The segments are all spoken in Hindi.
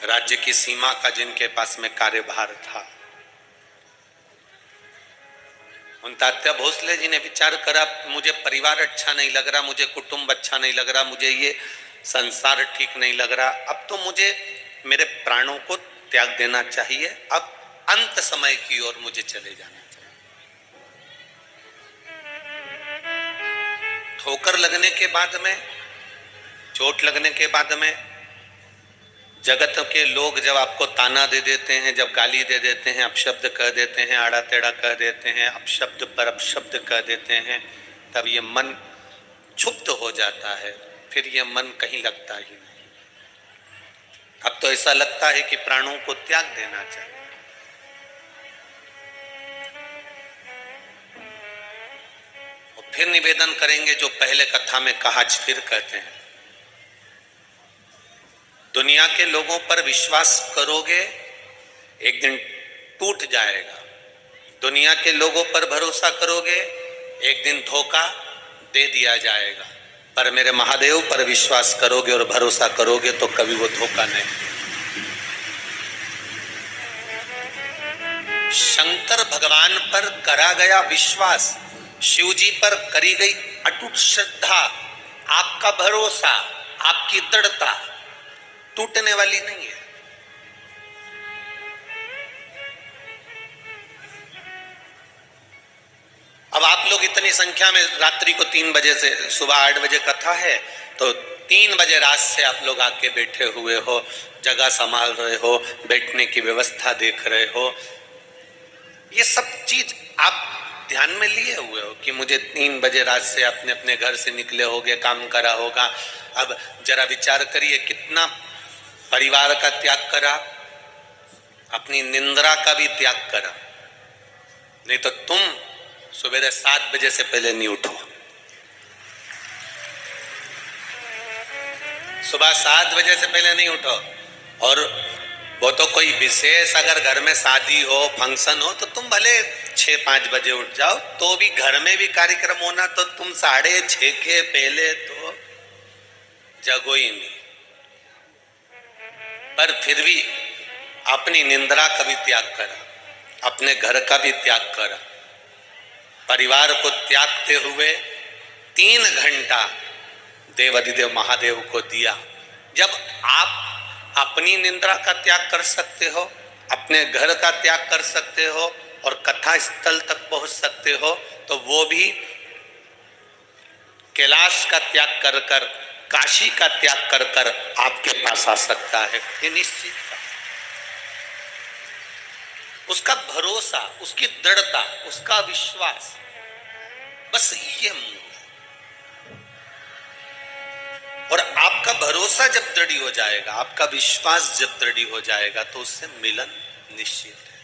राज्य की सीमा का जिनके पास में कार्यभार था, उन तात्या भोसले जी ने विचार करा, मुझे परिवार अच्छा नहीं लग रहा, मुझे कुटुंब अच्छा नहीं लग रहा, मुझे ये संसार ठीक नहीं लग रहा, अब तो मुझे मेरे प्राणों को त्याग देना चाहिए, अब अंत समय की ओर मुझे चले जाना चाहिए। ठोकर लगने के बाद में, चोट लगने के बाद में, जगत के लोग जब आपको ताना दे देते हैं, जब गाली दे देते हैं, अपशब्द कह देते हैं, आड़ा टेढ़ा कह देते हैं, अपशब्द पर अपशब्द कह देते हैं, तब ये मन क्षुब्ध हो जाता है, फिर ये मन कहीं लगता ही नहीं। अब तो ऐसा लगता है कि प्राणों को त्याग देना चाहिए। और फिर निवेदन करेंगे जो पहले कथा में कहा, फिर कहते हैं, दुनिया के लोगों पर विश्वास करोगे एक दिन टूट जाएगा, दुनिया के लोगों पर भरोसा करोगे एक दिन धोखा दे दिया जाएगा, पर मेरे महादेव पर विश्वास करोगे और भरोसा करोगे तो कभी वो धोखा नहीं। शंकर भगवान पर करा गया विश्वास, शिव जी पर करी गई अटूट श्रद्धा, आपका भरोसा, आपकी दृढ़ता टूटने वाली नहीं है। अब आप लोग इतनी संख्या में, रात्रि को 3 बजे से सुबह 8 बजे कथा है, तो 3 बजे रात से आप लोग आके बैठे हुए हो, जगह संभाल रहे हो, बैठने की व्यवस्था देख रहे हो, ये सब चीज आप ध्यान में लिए हुए हो कि मुझे 3 बजे रात से अपने अपने घर से निकले होगे, काम करा होगा। अब जरा विचार करिए, कितना परिवार का त्याग करा, अपनी निंद्रा का भी त्याग करा। नहीं तो तुम सुबह 7 बजे से पहले नहीं उठो, सुबह 7 बजे से पहले नहीं उठो। और वो तो कोई विशेष अगर घर में शादी हो, फंक्शन हो, तो तुम भले 6-5 बजे उठ जाओ, तो भी घर में भी कार्यक्रम होना, तो तुम 6:30 के पहले तो जगो ही नहीं। पर फिर भी अपनी निंद्रा का भी त्याग करा, अपने घर का भी त्याग करा, परिवार को त्यागते हुए 3 घंटा देवाधिदेव महादेव को दिया। जब आप अपनी निंद्रा का त्याग कर सकते हो, अपने घर का त्याग कर सकते हो और कथा स्थल तक पहुंच सकते हो, तो वो भी कैलाश का त्याग कर कर, काशी का त्याग कर कर आपके पास आ सकता है, ये निश्चित। उसका भरोसा, उसकी दृढ़ता, उसका विश्वास, बस ये मूल। और आपका भरोसा जब दृढ़ हो जाएगा, आपका विश्वास जब दृढ़ हो जाएगा, तो उससे मिलन निश्चित है।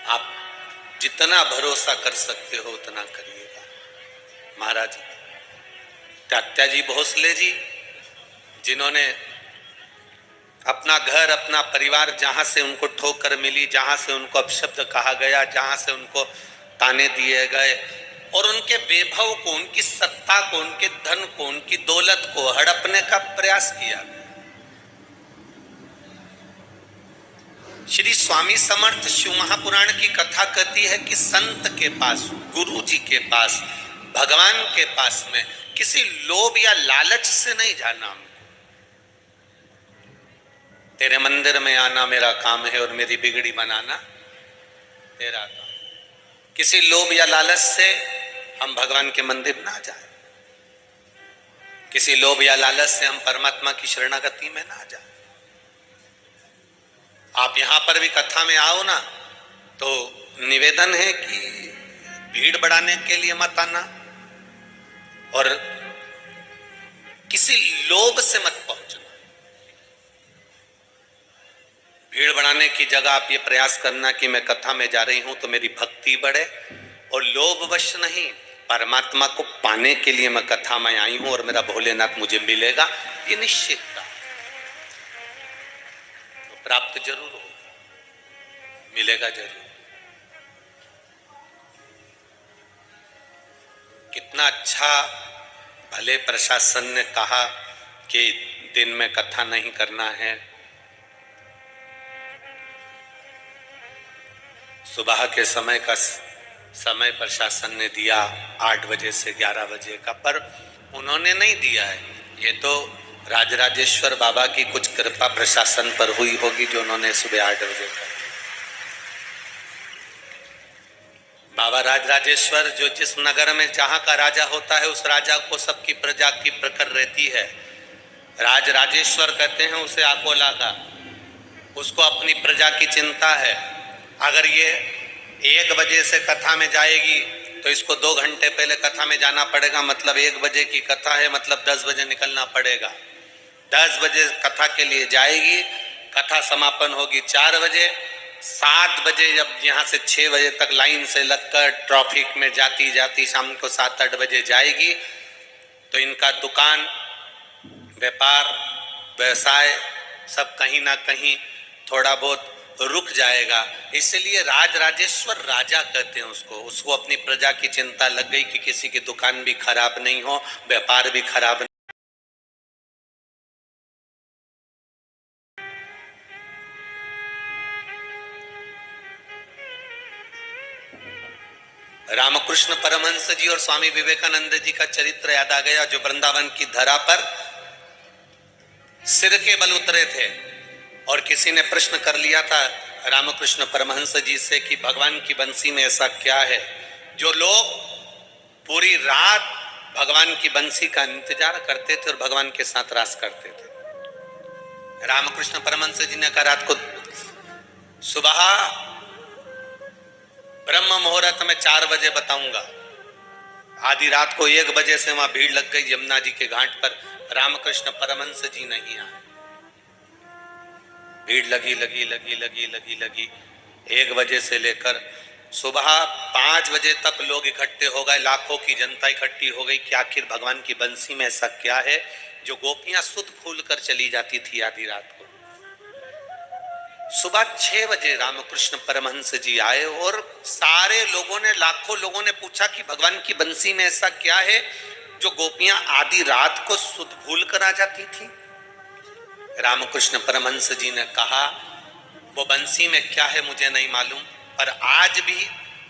आप जितना भरोसा कर सकते हो उतना करिएगा। महाराज तात्या जी भोसले जी, जिन्होंने अपना घर, अपना परिवार, जहां से उनको ठोकर मिली, जहां से उनको अपशब्द कहा गया, जहां से उनको ताने दिए गए, और उनके वैभव को, उनकी सत्ता को, उनके धन को, उनकी दौलत को हड़पने का प्रयास किया। श्री स्वामी समर्थ शिव महापुराण की कथा कहती है कि संत के पास, गुरु जी के पास, भगवान के पास में किसी लोभ या लालच से नहीं जाना। तेरे मंदिर में आना मेरा काम है और मेरी बिगड़ी बनाना तेरा काम। किसी लोभ या लालच से हम भगवान के मंदिर ना जाए, किसी लोभ या लालच से हम परमात्मा की शरणागति में ना जाए। आप यहां पर भी कथा में आओ ना, तो निवेदन है कि भीड़ बढ़ाने के लिए मत आना और किसी लोभ से मत पहुंचना। भीड़ बढ़ाने की जगह आप ये प्रयास करना कि मैं कथा में जा रही हूं तो मेरी भक्ति बढ़े, और लोभवश नहीं, परमात्मा को पाने के लिए मैं कथा में आई हूं और मेरा भोलेनाथ मुझे मिलेगा, ये निश्चित था। तो प्राप्त जरूर होगा, मिलेगा जरूर। कितना अच्छा भले प्रशासन ने कहा कि दिन में कथा नहीं करना है, सुबह के समय का समय प्रशासन ने दिया 8 बजे से 11 बजे का, पर उन्होंने नहीं दिया है। ये तो राजराजेश्वर बाबा की कुछ कृपा प्रशासन पर हुई होगी जो उन्होंने सुबह 8 बजे का। बाबा राजराजेश्वर जो जिस नगर में जहां का राजा होता है उस राजा को सबकी प्रजा की प्रखर रहती है। राजराजेश्वर कहते हैं उसे अकोला का, उसको अपनी प्रजा की चिंता है। अगर ये 1 बजे से कथा में जाएगी तो इसको 2 घंटे पहले कथा में जाना पड़ेगा, मतलब 1 बजे की कथा है, मतलब 10 बजे निकलना पड़ेगा। 10 बजे कथा के लिए जाएगी, कथा समापन होगी 4 बजे। 7 बजे जब यहाँ से 6 बजे तक लाइन से लगकर ट्रैफिक में जाती जाती शाम को 7-8 बजे जाएगी, तो इनका दुकान, व्यापार, व्यवसाय सब कहीं ना कहीं थोड़ा बहुत रुक जाएगा। इसलिए राजराजेश्वर राजा कहते हैं उसको अपनी प्रजा की चिंता लग गई कि किसी की दुकान भी खराब नहीं हो, व्यापार भी खराब नहीं। रामकृष्ण परमहंस जी और स्वामी विवेकानंद जी का चरित्र याद आ गया, जो वृंदावन की धरा पर सिर के बल उतरे थे। और किसी ने प्रश्न कर लिया था रामकृष्ण परमहंस जी से कि भगवान की बंसी में ऐसा क्या है जो लोग पूरी रात भगवान की बंसी का इंतजार करते थे और भगवान के साथ रास करते थे। रामकृष्ण परमहंस जी ने कहा, रात को सुबह ब्रह्म मुहूर्त में 4 बजे बताऊंगा। आधी रात को 1 बजे से वहां भीड़ लग गई यमुना जी के घाट पर, रामकृष्ण परमहंस जी नहीं आए। भीड़ लगी लगी लगी लगी लगी लगी 1 बजे से लेकर सुबह 5 बजे तक लोग इकट्ठे हो गए, लाखों की जनता इकट्ठी हो गई कि आखिर भगवान की बंसी में ऐसा क्या है जो गोपियां सुध फूल कर चली जाती थी आधी रात को। सुबह 6 बजे रामकृष्ण परमहंस जी आए और सारे लोगों ने, लाखों लोगों ने पूछा कि भगवान की बंसी में ऐसा क्या है जो गोपियां आधी रात को सुध भूल कर आ जाती थी। रामकृष्ण परमहंस जी ने कहा, वो बंसी में क्या है मुझे नहीं मालूम, पर आज भी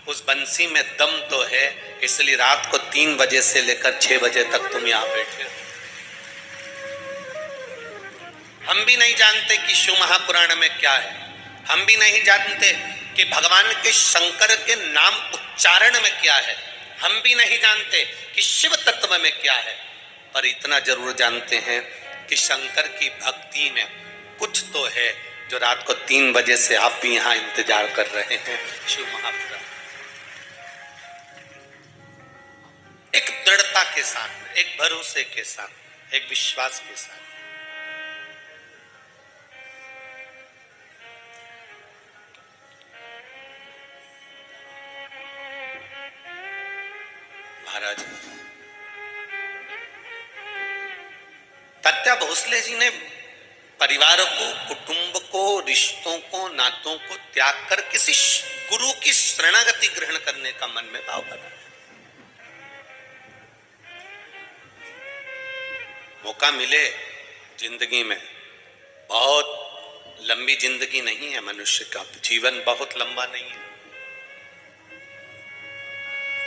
उस बंसी में दम तो है, इसलिए रात को 3 बजे से लेकर 6 बजे तक तुम यहां बैठे हो। हम भी नहीं जानते कि शिव महापुराण में क्या है, हम भी नहीं जानते कि भगवान के शंकर के नाम उच्चारण में क्या है, हम भी नहीं जानते कि शिव तत्व में क्या है, पर इतना जरूर जानते हैं कि शंकर की भक्ति में कुछ तो है जो रात को 3 बजे से आप भी यहां इंतजार कर रहे हैं। शिव महापुराण एक दृढ़ता के साथ, एक भरोसे के साथ, एक विश्वास के साथ। महाराज तात्या भोसले जी ने परिवार को, कुटुंब को, रिश्तों को, नातों को त्याग कर किसी गुरु की शरणागति ग्रहण करने का मन में भाव बना। मौका मिले जिंदगी में, बहुत लंबी जिंदगी नहीं है मनुष्य का, जीवन बहुत लंबा नहीं है।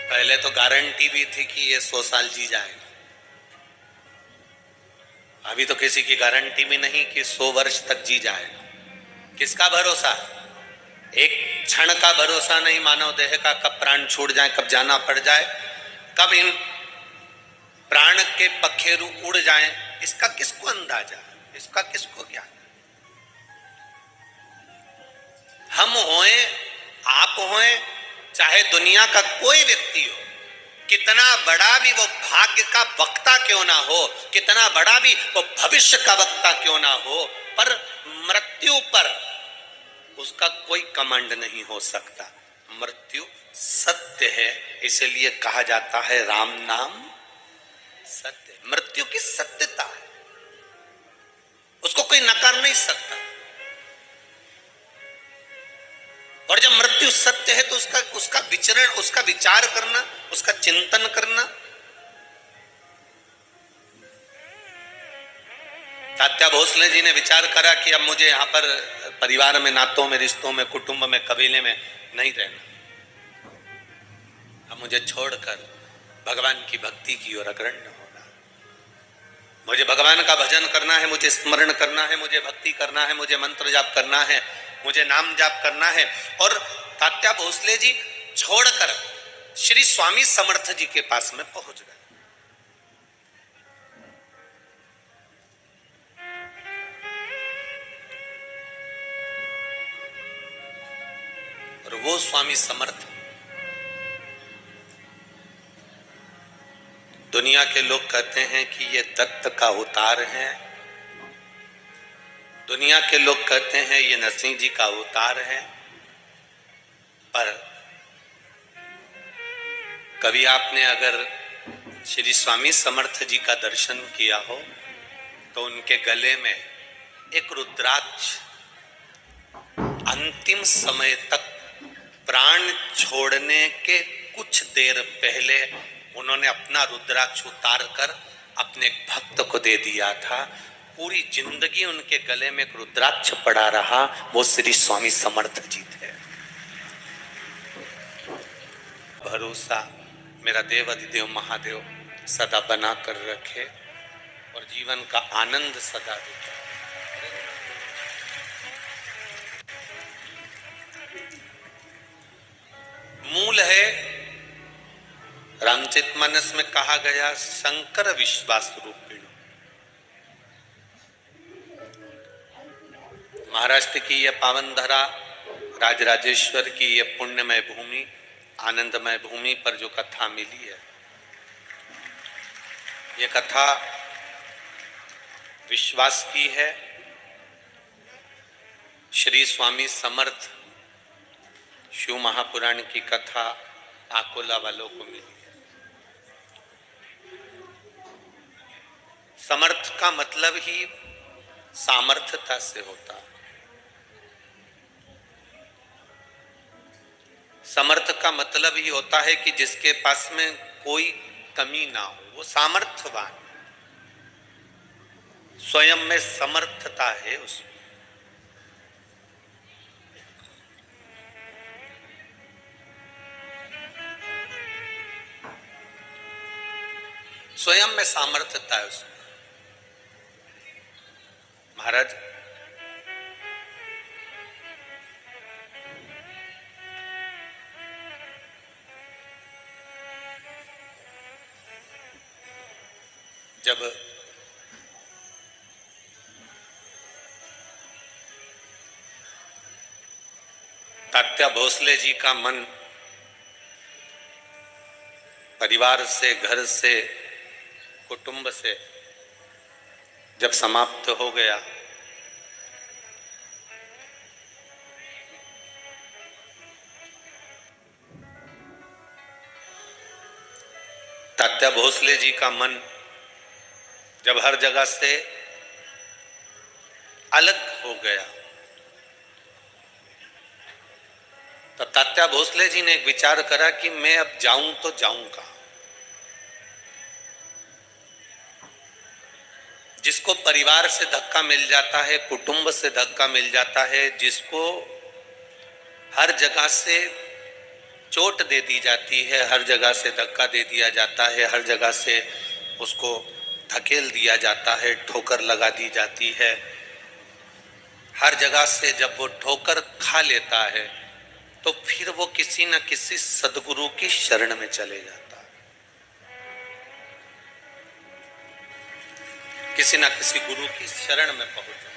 पहले तो गारंटी भी थी कि ये 100 साल जी जाएगा, अभी तो किसी की गारंटी भी नहीं कि 100 वर्ष तक जी जाएगा। किसका भरोसा? एक क्षण का भरोसा नहीं मानव देह का, कब प्राण छूट जाए, कब जाना पड़ जाए, कब इन प्राण के पखेरु उड़ जाएं, इसका किसको अंदाजा, इसका किसको ज्ञान? हम होए, आप होए, चाहे दुनिया का कोई व्यक्ति हो, कितना बड़ा भी वो भाग्य का वक्ता क्यों ना हो, कितना बड़ा भी वो भविष्य का वक्ता क्यों ना हो, पर मृत्यु पर उसका कोई कमांड नहीं हो सकता। मृत्यु सत्य है, इसलिए कहा जाता है राम नाम सत्य। मृत्यु की सत्यता है, उसको कोई नकार नहीं सकता। और जब मृत्यु सत्य है तो उसका विचरण, उसका विचार करना, उसका चिंतन करना तात्या भोसले जी ने विचार करा कि अब मुझे यहाँ पर परिवार में, नातों में, रिश्तों में, कुटुंब में, कबीले में नहीं रहना, अब मुझे छोड़कर भगवान की भक्ति की ओर अग्रसर होना। मुझे भगवान का भजन करना है, मुझे स्मरण करना है, मुझे भक्ति करना है, मुझे मंत्र जाप करना है, मुझे नाम जाप करना है। और तात्या भोसले जी छोड़कर श्री स्वामी समर्थ जी के पास में पहुंच गए। और वो स्वामी समर्थ, दुनिया के लोग कहते हैं कि ये दत्त का अवतार है, दुनिया के लोग कहते हैं ये नरसिंह जी का अवतार है, पर कभी आपने अगर श्री स्वामी समर्थ जी का दर्शन किया हो तो उनके गले में एक रुद्राक्ष, अंतिम समय तक प्राण छोड़ने के कुछ देर पहले उन्होंने अपना रुद्राक्ष उतार कर अपने भक्त को दे दिया था। पूरी जिंदगी उनके गले में एक रुद्राक्ष पड़ा रहा, वो श्री स्वामी समर्थ जी थे। भरोसा मेरा देव अधिदेव महादेव सदा बना कर रखे और जीवन का आनंद सदा देता। मूल है, रामचरितमानस में कहा गया, शंकर विश्वास रूपिण। महाराष्ट्र की यह पावन धरा, राजराजेश्वर की यह पुण्यमय भूमि, आनंदमय भूमि पर जो कथा मिली है, ये कथा विश्वास की है। श्री स्वामी समर्थ शिव महापुराण की कथा आकोला वालों को मिली है। समर्थ का मतलब ही सामर्थ्यता से होता है। समर्थ का मतलब ही होता है कि जिसके पास में कोई कमी ना हो, वो सामर्थ्यवान, स्वयं में समर्थता है उसमें। स्वयं में सामर्थ्यता है उसमें। महाराज जब तात्या भोसले जी का मन परिवार से, घर से, कुटुंब से जब समाप्त हो गया, तात्या भोसले जी का मन जब हर जगह से अलग हो गया, तो तात्या भोसले जी ने एक विचार करा कि मैं अब जाऊं तो जाऊं कहां। जिसको परिवार से धक्का मिल जाता है, कुटुंब से धक्का मिल जाता है, जिसको हर जगह से चोट दे दी जाती है, हर जगह से धक्का दे दिया जाता है, हर जगह से उसको धकेल दिया जाता है, ठोकर लगा दी जाती है, हर जगह से जब वो ठोकर खा लेता है तो फिर वो किसी न किसी सद्गुरु की शरण में चले जाता है, किसी न किसी गुरु की शरण में पहुंच जाता है।